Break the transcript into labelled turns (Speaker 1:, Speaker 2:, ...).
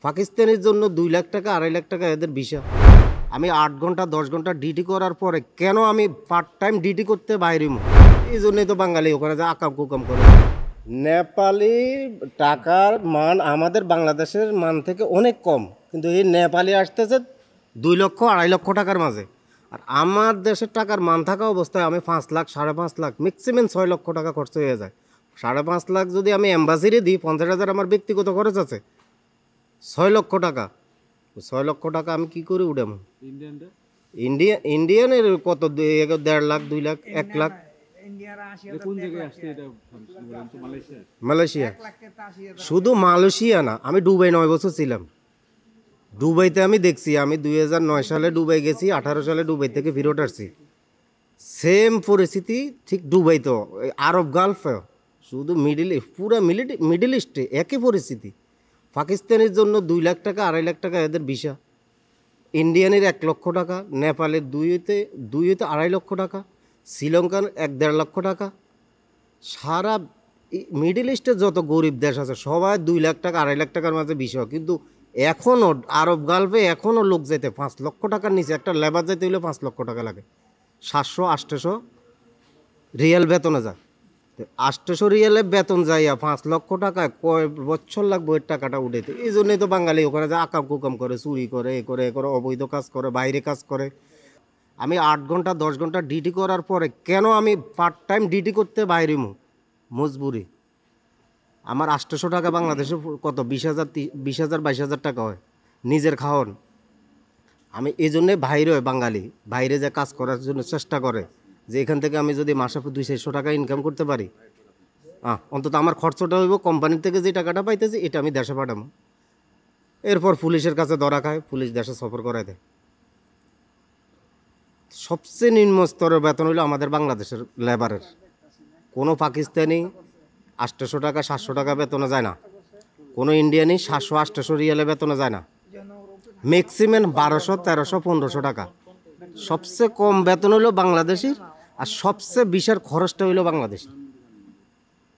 Speaker 1: পাকিস্তানের জন্য 2 লাখ টাকা 2.5 লাখ টাকা এদের ভিসা। আমি 8 ঘন্টা 10 ঘন্টা ডিউটি করার পরে কেন আমি পার্ট টাইম ডিউটি করতে বাইরে? এই জন্যই তো বাঙালি ওখানে যে আকাম কুকাম করে। নেপালি টাকার মান আমাদের বাংলাদেশের মান থেকে অনেক কম, কিন্তু এই নেপালি আসতেছে 2 লক্ষ 2.5 লক্ষ টাকার মাঝে। আর আমার দেশের টাকার মান থাকা অবস্থায় আমি 5 লাখ 5.5 লাখ ম্যাক্সিমাম 6 লক্ষ টাকা খরচ হয়ে যায়। 5.5 লাখ যদি আমি এম্বাসিরে দিই, 50,000 আমার ব্যক্তিগত খরচ আছে, 6 লক্ষ টাকা। 6 লক্ষ টাকা আমি কি করে উঠাম? ইন্ডিয়ানের কত? 1.5 লাখ 2 লাখ 1 লাখ। মালয়েশিয়া। শুধু মালয়েশিয়া না, আমি দুবাই 9 বছর ছিলাম। দুবাইতে আমি দেখছি, আমি 2009 সালে দুবাই গেছি, 18 সালে দুবাই থেকে ফেরত আসছি। সেম পরিস্থিতি ঠিক দুবাই, তো আরব গালফে, শুধু পুরা মিডল ইস্টে একই পরিস্থিতি। পাকিস্তানের জন্য 2 লাখ টাকা 2.5 লাখ টাকা এদের ভিসা, ইন্ডিয়ানের 1 লক্ষ টাকা, নেপালের 2 হইতে 2.5 লক্ষ টাকা, শ্রীলঙ্কার 1.5 লক্ষ টাকা। সারা মিডল ইস্টে যত গরিব দেশ আছে সবাই 2 লাখ টাকা 2.5 লাখ টাকার মাঝে ভিসা। কিন্তু এখনও আরব গালফে এখনও লোক যেতে 5 লক্ষ টাকার নিচে, একটা লেবার যেতে হলে 5 লক্ষ টাকা লাগে। 700-800 রিয়াল বেতনে যায়। 800 রিয়ালে বেতন যাইয়া 5 লক্ষ টাকায় কয় বছর লাগবে ওই টাকাটা উঠাইতে? এই জন্যই তো বাঙালি ওখানে যে আকাম কুকাম করে, চুরি করে, এ করে অবৈধ কাজ করে, বাইরে কাজ করে। আমি 8 ঘন্টা 10 ঘন্টা ডিউটি করার পরে কেন আমি পার্ট টাইম ডিউটি করতে বাইরে? মজবুরি। আমার 800 টাকা বাংলাদেশে কত? 20,000 22,000 টাকা হয় নিজের খাওয়ান। আমি এই জন্যে বাইরে বাঙালি বাইরে যে কাজ করার জন্য চেষ্টা করে, যে এখান থেকে আমি যদি মাসে 200-400 টাকা ইনকাম করতে পারি, অন্তত আমার খরচটা হইব, কোম্পানির থেকে যে টাকাটা পাইতেছি এটা আমি দেশে পাঠাবো। এরপর পুলিশের কাছে ধরা খায়, পুলিশ দেশে সফর করায় দেয়। সবচেয়ে নিম্ন স্তরের বেতন হইল আমাদের বাংলাদেশের লেবারের। কোনো পাকিস্তানি 800 টাকা 700 টাকা বেতনে যায় না, কোনো ইন্ডিয়ানি 700-800 রিয়ালে বেতনে যায় না। ম্যাক্সিমাম 1200-1300-1500 টাকা। সবচেয়ে কম বেতন হইল বাংলাদেশির, আর সবচেয়ে বিশাল খরচটা হইল বাংলাদেশি।